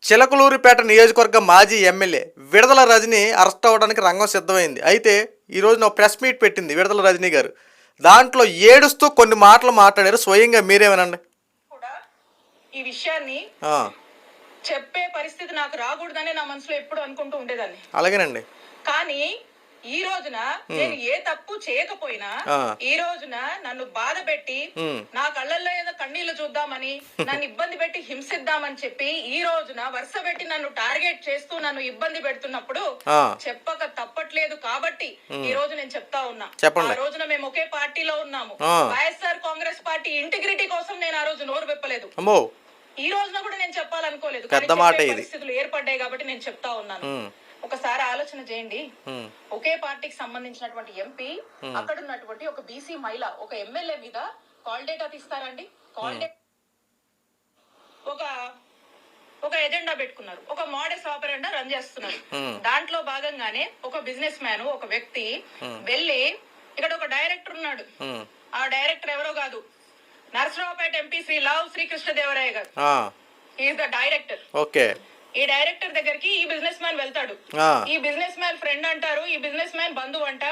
చిలకలూరిపేట నియోజకవర్గ మాజీ ఎమ్మెల్యే విడదల రజని అరెస్ట్ అవ్వడానికి రంగం సిద్ధమైంది. అయితే ఈరోజు ప్రెస్ మీట్ పెట్టింది విడదల రజనీ గారు. దాంట్లో ఏడుస్తూ కొన్ని మాటలు మాట్లాడారు. స్వయంగా మీరేమనండి. కూడా ఈ విషయాన్ని చెప్పే పరిస్థితి నాకు రాకూడదనే నా మనసులో ఎప్పుడు అనుకుంటూ ఉండేదాన్ని. అలాగేనండి. కానీ ఈ రోజున నేను ఏ తప్పు చేయకపోయినా ఈ రోజున నన్ను బాధ పెట్టి నా కళ్ళల్లో ఏదో కన్నీళ్లు చూద్దామని నన్ను ఇబ్బంది పెట్టి హింసిద్దామని చెప్పి ఈ రోజున వరుస పెట్టి నన్ను టార్గెట్ చేస్తూ నన్ను ఇబ్బంది పెడుతున్నప్పుడు చెప్పక తప్పట్లేదు. కాబట్టి ఈ రోజు నేను చెప్తా ఉన్నా, ఆ రోజున మేము ఒకే పార్టీలో ఉన్నాము. వైఎస్ఆర్ కాంగ్రెస్ పార్టీ ఇంటిగ్రిటీ కోసం నేను ఆ రోజు నోరు విప్పలేదు. ఈ రోజున కూడా నేను చెప్పాలనుకోలేదు. పరిస్థితులు ఏర్పడ్డాయి కాబట్టి నేను చెప్తా ఉన్నాను. ఒకసారి ఆలోచన చేయండి. ఒకే పార్టీకి సంబంధించినటువంటి ఎంపీ అక్కడ ఉన్నటువంటి ఒక బీసీ మహిళ ఒక ఎమ్మెల్యే మీద కాల్ డేటా తీస్తారండి. కాల్ డేటా ఒక ఎజెండా పెట్టుకున్నారు, ఒక మోడస్ ఆపరెండా రన్ చేస్తున్నారు. దాంట్లో భాగంగానే ఒక బిజినెస్ మ్యాన్ ఒక వ్యక్తి వెళ్ళి ఇక్కడ ఒక డైరెక్టర్ ఉన్నాడు. ఆ డైరెక్టర్ ఎవరో కాదు, నరసరావుపేట ఎంపీ శ్రీ లావు శ్రీకృష్ణదేవరాయ గారు. Is the director. ఓకే. ఈ డైరెక్టర్ దగ్గరికి ఈ బిజినెస్ మ్యాన్ వెళ్తాడు. ఈ బిజినెస్ మ్యాన్ ఫ్రెండ్ అంటారు, ఈ బిజినెస్ మ్యాన్ బంధువు అంట.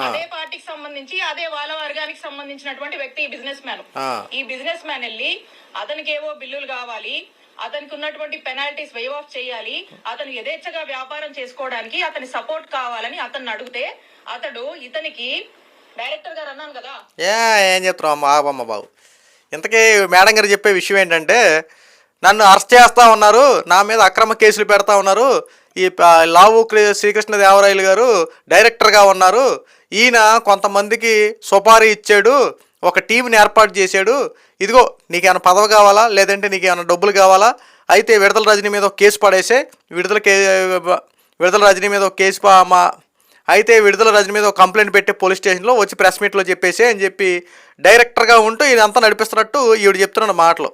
అదే పార్టీకి సంబంధించి అదే వాళ్ళ వర్గానికి సంబంధించినటువంటి వ్యక్తి ఈ బిజినెస్ మ్యాన్. ఈ బిజినెస్ మ్యాన్ వెళ్ళి అతనికి ఏవో బిల్లులు కావాలి, అతనికి ఉన్నటువంటి పెనాల్టీస్ వేవ్ ఆఫ్ చేయాలి, అతను యథేచ్ఛగా వ్యాపారం చేసుకోవడానికి అతని సపోర్ట్ కావాలని అతన్ని అడిగితే అతడు ఇతనికి డైరెక్టర్ గారు అన్నాను కదా ఏం చెప్తున్నావు బాబు. ఇంతకీ మేడం గారు చెప్పే విషయం ఏంటంటే, నన్ను అరెస్ట్ చేస్తూ ఉన్నారు, నా మీద అక్రమ కేసులు పెడతా ఉన్నారు, ఈ లావు శ్రీకృష్ణదేవరాయలు గారు డైరెక్టర్గా ఉన్నారు, ఈయన కొంతమందికి సుపారీ ఇచ్చాడు, ఒక టీంని ఏర్పాటు చేశాడు, ఇదిగో నీకేమైనా పదవి కావాలా లేదంటే నీకేమైనా డబ్బులు కావాలా, అయితే విడదల రజనీ మీద ఒక కేసు పడేసే, విడదల రజనీ మీద ఒక కేసు అయితే విడుదల రజనీ మీద ఒక కంప్లైంట్ పెట్టి పోలీస్ స్టేషన్లో వచ్చి ప్రెస్ మీట్లో చెప్పేసి అని చెప్పి డైరెక్టర్గా ఉంటూ ఇదంతా నడిపిస్తున్నట్టు ఈవిడ చెప్తున్నాడు మాటలు.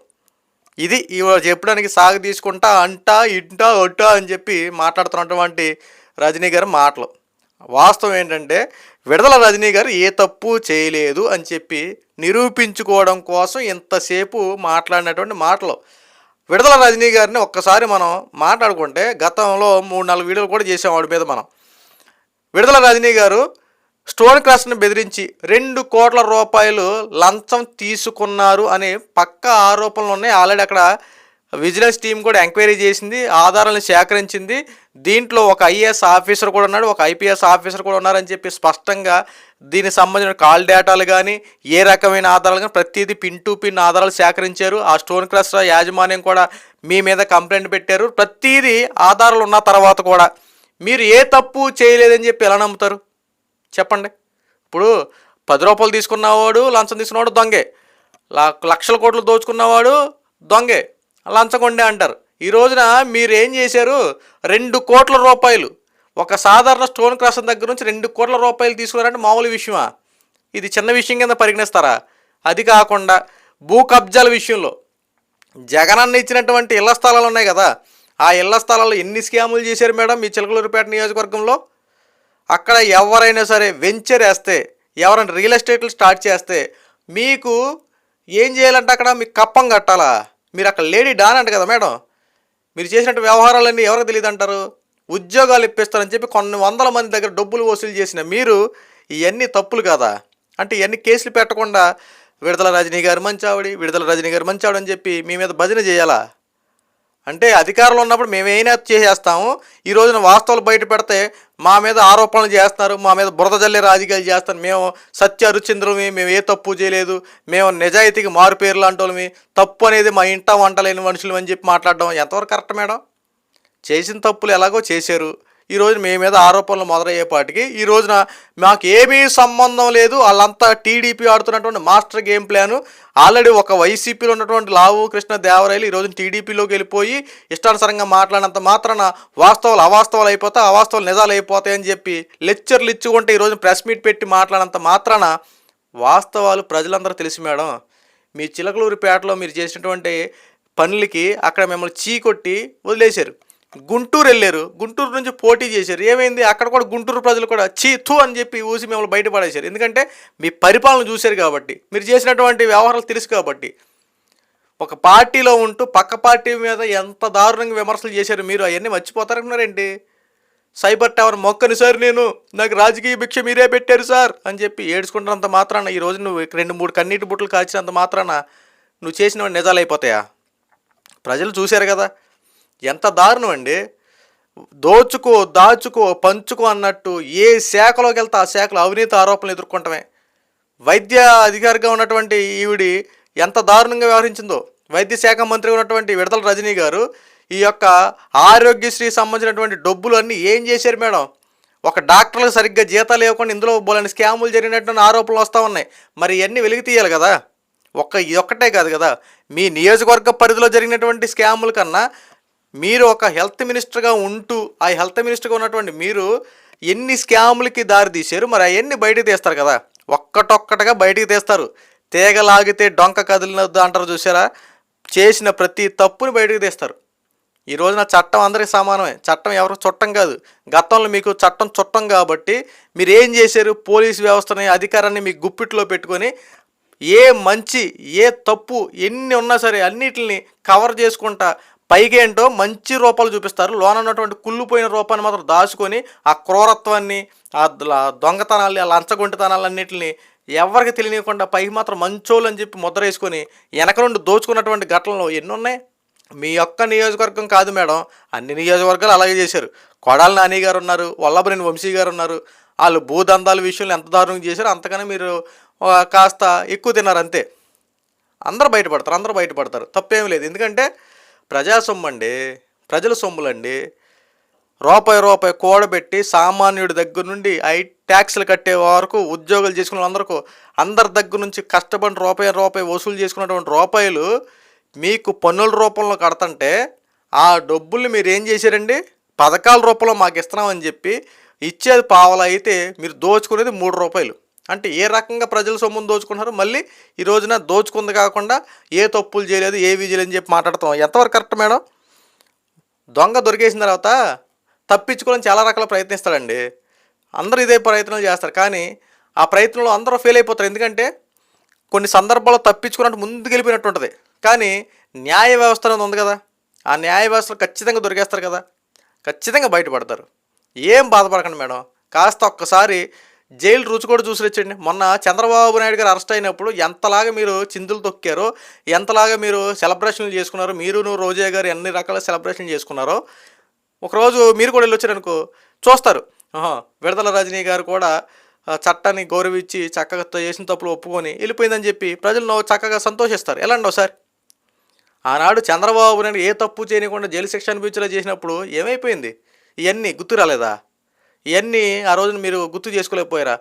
ఇది ఈవిడ చెప్పడానికి సాగు తీసుకుంటా అంటా ఇంటా ఒట్టా అని చెప్పి మాట్లాడుతున్నటువంటి రజనీ గారి మాటలు. వాస్తవం ఏంటంటే విడదల రజనీ గారు ఏ తప్పు చేయలేదు అని చెప్పి నిరూపించుకోవడం కోసం ఇంతసేపు మాట్లాడినటువంటి మాటలు. విడదల రజనీ గారిని ఒక్కసారి మనం మాట్లాడుకుంటే గతంలో 3-4 వీడియోలు కూడా చేసాం వాడి మీద మనం. విడదల రజనీ గారు స్టోన్ క్రష్ని బెదిరించి 2 కోట్ల రూపాయలు లంచం తీసుకున్నారు అనే పక్కా ఆరోపణలు ఉన్నాయి. ఆల్రెడీ అక్కడ విజిలెన్స్ టీం కూడా ఎంక్వైరీ చేసింది, ఆధారాలను సేకరించింది. దీంట్లో ఒక ఐఏఎస్ ఆఫీసర్ కూడా ఉన్నాడు, ఒక ఐపీఎస్ ఆఫీసర్ కూడా ఉన్నారని చెప్పి స్పష్టంగా దీనికి సంబంధించిన కాల్ డేటాలు కానీ ఏ రకమైన ఆధారాలు కానీ ప్రతిదీ పిన్ టు పిన్ ఆధారాలు సేకరించారు. ఆ స్టోన్ క్రష్ యాజమాన్యం కూడా మీ మీద కంప్లైంట్ పెట్టారు. ప్రతిదీ ఆధారాలు ఉన్న తర్వాత కూడా మీరు ఏ తప్పు చేయలేదని చెప్పి ఎలా నమ్ముతారు చెప్పండి. ఇప్పుడు 10 రూపాయలు తీసుకున్నవాడు లంచం తీసుకున్నవాడు దొంగే, లక్షల కోట్లు దోచుకున్నవాడు దొంగే, లంచగొండే అంటారు. ఈ రోజున మీరు ఏం చేశారు? 2 కోట్ల రూపాయలు ఒక సాధారణ స్టోన్ క్రష్ దగ్గర నుంచి 2 కోట్ల రూపాయలు తీసుకున్నారంటే మామూలు విషయమా? ఇది చిన్న విషయం కింద పరిగణిస్తారా? అది కాకుండా భూ కబ్జాల విషయంలో జగనన్న ఇచ్చినటువంటి ఇళ్ల స్థలాలు ఉన్నాయి కదా, ఆ ఇళ్ల స్థలాల్లో ఎన్ని స్కాములు చేశారు మేడం మీ చిలకలూరిపేట నియోజకవర్గంలో? అక్కడ ఎవరైనా సరే వెంచర్ వేస్తే, ఎవరైనా రియల్ ఎస్టేట్లు స్టార్ట్ చేస్తే మీకు ఏం చేయాలంటే అక్కడ మీకు కప్పం కట్టాలా? మీరు అక్కడ లేడీ డాన్ అంట కదా మేడం. మీరు చేసినట్టు వ్యవహారాలన్నీ ఎవరికి తెలియదు అంటారు. ఉద్యోగాలు ఇప్పిస్తారని చెప్పి కొన్ని వందల మంది దగ్గర డబ్బులు వసూలు చేసిన మీరు ఇవన్నీ తప్పులు కదా అంటే ఇవన్నీ కేసులు పెట్టకుండా విడదల రజనీ గారు మంచావిడి, విడదల రజనీ గారు మంచావిడి అని చెప్పి మీ మీద భజన చేయాలా? అంటే అధికారంలో ఉన్నప్పుడు మేమేమైనా చేసేస్తాము, ఈ రోజున వాస్తవాలు బయట పెడితే మా మీద ఆరోపణలు చేస్తున్నారు, మా మీద బురద జల్లే రాజకీయాలు చేస్తారు, మేము సత్య అరుచంద్రమి, మేము ఏ తప్పు చేయలేదు, మేము నిజాయితీకి మారు పేర్లు అంటోళ్ళమి, తప్పు అనేది మా ఇంట వంటలేని మనుషులు అని చెప్పి మాట్లాడడం ఎంతవరకు కరెక్ట్ మేడం? చేసిన తప్పులు ఎలాగో చేశారు, ఈ రోజు మీ మీద ఆరోపణలు మొదలయ్యేపాటికి ఈ రోజున మాకు ఏమీ సంబంధం లేదు, వాళ్ళంతా టీడీపీ ఆడుతున్నటువంటి మాస్టర్ గేమ్ ప్లాను. ఆల్రెడీ ఒక వైసీపీలో ఉన్నటువంటి లావు కృష్ణదేవరాయలు ఈ రోజున టీడీపీలోకి వెళ్ళిపోయి ఇష్టానుసారంగా మాట్లాడినంత మాత్రాన వాస్తవాలు అవాస్తవాలు అయిపోతాయి, అవాస్తవాలు నిజాలు అయిపోతాయని చెప్పి లెక్చర్లు ఇచ్చుకుంటే ఈ రోజున ప్రెస్ మీట్ పెట్టి మాట్లాడినంత మాత్రాన వాస్తవాలు ప్రజలందరూ తెలుసు మేడం. మీ చిలకలూరిపేటలో మీరు చేసినటువంటి పనులకి అక్కడ మిమ్మల్ని చీకొట్టి వదిలేశారు. గుంటూరు వెళ్ళారు, గుంటూరు నుంచి పోటీ చేశారు, ఏమైంది? అక్కడ కూడా గుంటూరు ప్రజలు కూడా చీతు అని చెప్పి ఊసి మిమ్మల్ని బయటపడేశారు. ఎందుకంటే మీ పరిపాలన చూశారు కాబట్టి, మీరు చేసినటువంటి వ్యవహారాలు తెలుసు కాబట్టి. ఒక పార్టీలో ఉంటూ పక్క పార్టీ మీద ఎంత దారుణంగా విమర్శలు చేశారు మీరు, అవన్నీ మర్చిపోతారనుకున్నారేంటి? సైబర్ టవర్ మొక్కని సార్, నాకు రాజకీయ భిక్ష మీరే పెట్టారు సార్ అని చెప్పి ఏడ్చుకుంటున్నంత మాత్రాన ఈరోజు నువ్వు 2-3 కన్నీటి బుట్టలు కాల్చినంత మాత్రాన నువ్వు చేసినవి నిజాలు అయిపోతాయా? ప్రజలు చూశారు కదా ఎంత దారుణం అండి. దోచుకో దాచుకో పంచుకో అన్నట్టు ఏ శాఖలోకి వెళ్తే ఆ శాఖలో అవినీతి ఆరోపణలు ఎదుర్కొంటమే. వైద్య అధికారిగా ఉన్నటువంటి ఈవిడి ఎంత దారుణంగా వ్యవహరించిందో. వైద్య శాఖ మంత్రిగా ఉన్నటువంటి విడతల రజనీ గారు ఈ యొక్క ఆరోగ్యశ్రీ సంబంధించినటువంటి డబ్బులు అన్నీ ఏం చేశారు మేడం? ఒక డాక్టర్లకు సరిగ్గా జీతాలు ఇవ్వకుండా ఇందులో బోలని స్కాములు జరిగినటువంటి ఆరోపణలు వస్తూ ఉన్నాయి. మరి ఇవన్నీ వెలికి తీయాలి కదా. ఇది ఒక్కటే కాదు కదా, మీ నియోజకవర్గ పరిధిలో జరిగినటువంటి స్కాముల కన్నా మీరు ఒక హెల్త్ మినిస్టర్గా ఉంటూ ఆ హెల్త్ మినిస్టర్గా ఉన్నటువంటి మీరు ఎన్ని స్కాములకి దారి తీశారు, మరి అవన్నీ బయటకు తీస్తారు కదా. ఒక్కటొక్కటగా బయటికి తీస్తారు. తీగలాగితే డొంక కదిలినద్దు అంటారు చూసారా, చేసిన ప్రతి తప్పుని బయటకు తీస్తారు. ఈ రోజున చట్టం అందరికీ సమానమే, చట్టం ఎవరికి చుట్టం కాదు. గతంలో మీకు చట్టం చుట్టం కాబట్టి మీరు ఏం చేశారు? పోలీసు వ్యవస్థని అధికారాన్ని మీ గుప్పిట్లో పెట్టుకొని ఏ మంచి ఏ తప్పు ఎన్ని ఉన్నా సరే అన్నిటిని కవర్ చేసుకుంటా పైకేంటో మంచి రూపాలు చూపిస్తారు, లోన ఉన్నటువంటి కుళ్ళిపోయిన రూపాన్ని మాత్రం దాచుకొని ఆ క్రూరత్వాన్ని ఆ దొంగతనాల్ని ఆ లంచగొంటితనాలన్నింటిని ఎవరికి తెలియకుండా పైకి మాత్రం మంచోళ్ళు అని చెప్పి ముద్ర వేసుకొని వెనక నుండి దోచుకున్నటువంటి ఘటనలు ఎన్ని ఉన్నాయి. మీ యొక్క నియోజకవర్గం కాదు మేడం, అన్ని నియోజకవర్గాలు అలాగే చేశారు. కొడాలి నాని గారు ఉన్నారు, వల్లభనేని వంశీ గారు ఉన్నారు. వాళ్ళు భూదందాల విషయంలో ఎంత దారుణంగా చేశారో అంతకన్నా మీరు కాస్త ఎక్కువ తిన్నారు అంతే. అందరూ బయటపడతారు, తప్పేమీ లేదు. ఎందుకంటే ప్రజా సొమ్ము అండి, ప్రజల సొమ్ములండి. రూపాయి కూడబెట్టి సామాన్యుడి దగ్గర నుండి ట్యాక్సులు కట్టే వరకు ఉద్యోగాలు చేసుకునే అందరి దగ్గర నుంచి కష్టపడి రూపాయి వసూలు చేసుకున్నటువంటి రూపాయలు మీకు పన్నుల రూపంలో కడతంటే ఆ డబ్బుల్ని మీరు ఏం చేశారండి? పథకాల రూపంలో మాకు ఇస్తున్నామని చెప్పి ఇచ్చేది పావలా అయితే మీరు దోచుకునేది 3 రూపాయలు. అంటే ఏ రకంగా ప్రజల సొమ్మును దోచుకున్నారు? మళ్ళీ ఈ రోజున దోచుకుంది కాకుండా ఏ తప్పులు చేయలేదు ఏవి చేయలేదని చెప్పి మాట్లాడతాం. ఎంతవరకు కరెక్ట్ మేడం? దొంగ దొరికేసిన తర్వాత తప్పించుకోవాలని చాలా రకాల ప్రయత్నిస్తాడండి. అందరూ ఇదే ప్రయత్నాలు చేస్తారు, కానీ ఆ ప్రయత్నంలో అందరూ ఫెయిల్ అయిపోతారు. ఎందుకంటే కొన్ని సందర్భాల్లో తప్పించుకున్నట్టు ముందుకు వెళ్ళిపోయినట్టు ఉంటుంది, కానీ న్యాయ వ్యవస్థ అనేది ఉంది కదా, ఆ న్యాయ వ్యవస్థలో ఖచ్చితంగా దొరికేస్తారు కదా, ఖచ్చితంగా బయటపడతారు. ఏం బాధపడకండి మేడం, కాస్త ఒక్కసారి జైలు రుచి కూడా చూసి వచ్చండి. మొన్న చంద్రబాబు నాయుడు గారు అరెస్ట్ అయినప్పుడు ఎంతలాగా మీరు చిందులు తొక్కారో, ఎంతలాగా మీరు సెలబ్రేషన్లు చేసుకున్నారో, మీరును రోజా గారు ఎన్ని రకాల సెలబ్రేషన్లు చేసుకున్నారో ఒకరోజు మీరు కూడా వెళ్ళొచ్చారనుకో చూస్తారు. విడతల రజనీ గారు కూడా చట్టాన్ని గౌరవించి చక్కగా చేసిన తప్పులు ఒప్పుకొని వెళ్ళిపోయిందని చెప్పి ప్రజలు చక్కగా సంతోషిస్తారు. ఎలా అండి ఒకసారి ఆనాడు చంద్రబాబు నాయుడు ఏ తప్పు చేయకుండా జైలు శిక్ష అనిపించేలా చేసినప్పుడు ఏమైపోయింది? ఇవన్నీ గుర్తు రాలేదా? ఇవన్నీ ఆ రోజున మీరు గుర్తు చేసుకోలేకపోయారా?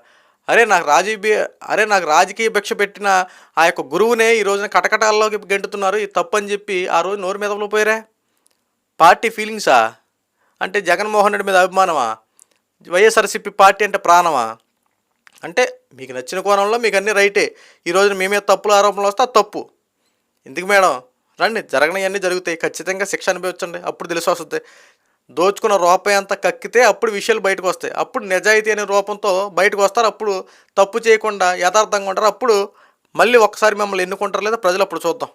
నాకు రాజకీయ భిక్ష పెట్టిన ఆ యొక్క గురువునే ఈ రోజున కటకటాల్లోకి గెంటుతున్నారు, ఇది తప్పు అని చెప్పి ఆ రోజు నోరు మీద పోయారా? పార్టీ ఫీలింగ్సా? అంటే జగన్మోహన్ రెడ్డి మీద అభిమానమా? వైఎస్ఆర్సీపీ పార్టీ అంటే ప్రాణమా? అంటే మీకు నచ్చిన కోణంలో మీకు అన్నీ రైటే, ఈ రోజున మీ మీద తప్పులు ఆరోపణలు వస్తే అది తప్పు. ఎందుకు మేడం? రండి, జరగనివన్నీ జరుగుతాయి, ఖచ్చితంగా శిక్ష అనుభవించండి, అప్పుడు తెలిసి వస్తుంది. దోచుకున్న రూపాయి అంతా కక్కితే అప్పుడు విషయాలు బయటకు వస్తాయి, అప్పుడు నిజాయితీ అనే రూపంతో బయటకు వస్తారు, అప్పుడు తప్పు చేయకుండా యథార్థంగా ఉంటారు, అప్పుడు మళ్ళీ ఒక్కసారి మిమ్మల్ని ఎన్నుకుంటారు లేదా ప్రజలు, అప్పుడు చూద్దాం.